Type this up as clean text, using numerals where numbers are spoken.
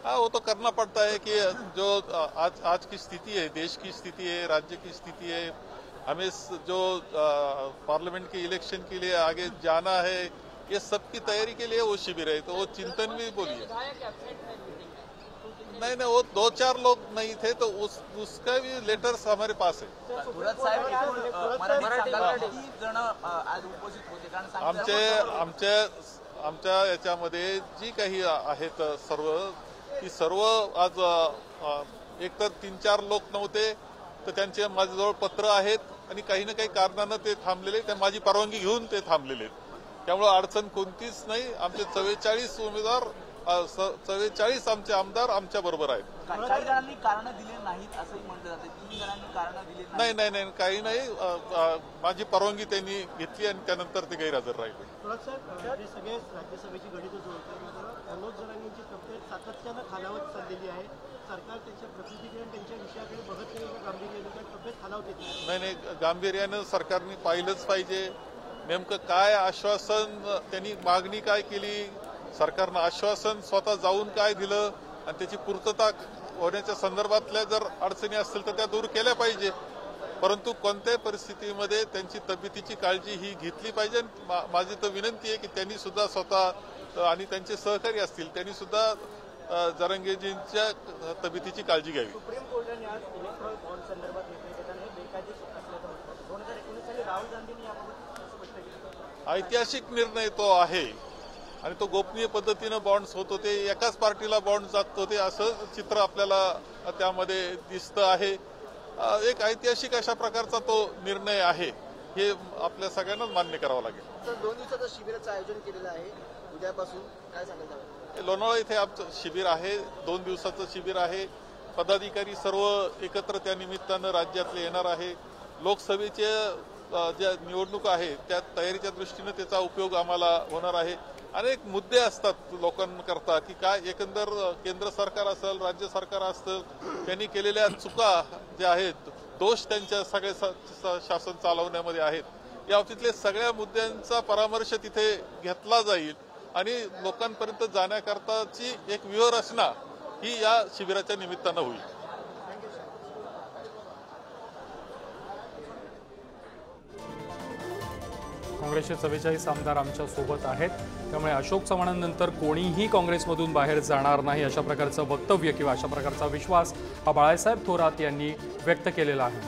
हाँ, वो तो करना पड़ता है कि जो आज की स्थिति है, देश की स्थिति है, राज्य की स्थिति है, हमें जो पार्लियामेंट के इलेक्शन के लिए आगे जाना है, ये सब की तैयारी के लिए वो शिविर है। तो वो चिंतन भी बोलिए, नहीं नहीं, वो 2-4 लोग नहीं थे, तो उसका भी लेटर्स हमारे पास है। आमच्या याच्यामध्ये जी काही आहेत सर्व, ती सर्व आज एकतर 3-4 लोक नव्हते, तर त्यांचे माझ्याजवळ पत्र आहेत आणि काही ना काही कारणानं ते थांबलेले, त्या माझी परवानगी घेऊन ते थांबलेले, त्यामुळे अडचण कोणतीच नाही। आमचे 44 उमेदवार, 44 आमचे आमदार आमच्या बरोबर आहेत। काही जणांनी कारण दिले नाहीत असंही म्हटलं जाते, 3 जणांनी कारण दिले नाही नाही नाही, काही नाही, माझी परवानगी त्यांनी घेतली आणि त्यानंतर ते गैरहजर राहिले। सगळे राज्यसभेची गणितं जोडतात, मात्र मनोज जरांगेंची तब्येत सातत्यानं खालावत चाललेली आहे। सरकार त्यांच्या प्रतिक्रिया त्यांच्या विषयाकडे बघत नाही, गांभीर्याने तब्येत खालावते। नाही नाही, गांभीर्यानं सरकारने पाहिलंच पाहिजे नेमकं काय आश्वासन त्यांनी, मागणी काय केली, सरकारनं आश्वासन स्वतः जाऊन काय दिलं आणि त्याची पूर्तता होण्याच्या संदर्भातल्या जर अडचणी असतील तर त्या दूर केल्या पाहिजे। परंतु कोणत्याही परिस्थितीमध्ये त्यांची तब्येतीची काळजी ही घेतली पाहिजे। माझी तर विनंती आहे की त्यांनी सुद्धा स्वतः आणि त्यांचे सहकारी असतील त्यांनी सुद्धा जरांगेजींच्या तब्येतीची काळजी घ्यावी। सुप्रीम कोर्टाने आज इलेक्ट्रॉनिक बॉन्ड संदर्भात निर्णय देताना बेकायदेशीर असल्याचं म्हटलं। 2019 साली राहुल गांधींनी याबाबत स्पष्ट केलं। ऐतिहासिक निर्णय तो आहे आणि तो गोपनीय पद्धतीनं बॉन्ड्स होत होते, एकाच पार्टीला बॉन्ड जात होते, असं चित्र आपल्याला त्यामध्ये दिसतं आहे। एक ऐतिहासिक अशा प्रकारचा तो निर्णय आहे, हे आपल्या सगळ्यांनाच मान्य करावं लागेल। तर 2 दिवसाचं शिबिराचं आयोजन केलेलं आहे उद्यापासून, काय सांगायचं? लोणावळा इथे आमचं शिबिर आहे, 2 दिवसाचं शिबिर आहे। पदाधिकारी सर्व एकत्र त्या निमित्तानं राज्यातले येणार आहे। लोकसभेचे ज्या निवडणूक आहे त्या तयारीच्या दृष्टीने त्याचा उपयोग आम्हाला होणार आहे। अनेक मुद्दे असतात लोकांकरता की काय एकंदर केंद्र सरकार असेल, राज्य सरकार असेल, त्यांनी केलेल्या चुका ज्या आहेत, दोष त्यांच्या सगळे शासन चालवण्यामध्ये आहेत, या बाबतीतले सगळ्या मुद्द्यांचा परामर्श तिथे घेतला जाईल आणि लोकांपर्यंत जाण्याकरताची एक व्यूहरचना ही या शिबिराच्या निमित्तानं होईल। काँग्रेसचे 44 आमदार आमच्या सोबत आहेत, त्यामुळे अशोक चव्हाणांनंतर कोणीही काँग्रेसमधून बाहेर जाणार नाही अशा प्रकारचं वक्तव्य किंवा अशा प्रकारचा विश्वास हा बाळासाहेब थोरात यांनी व्यक्त केलेला आहे।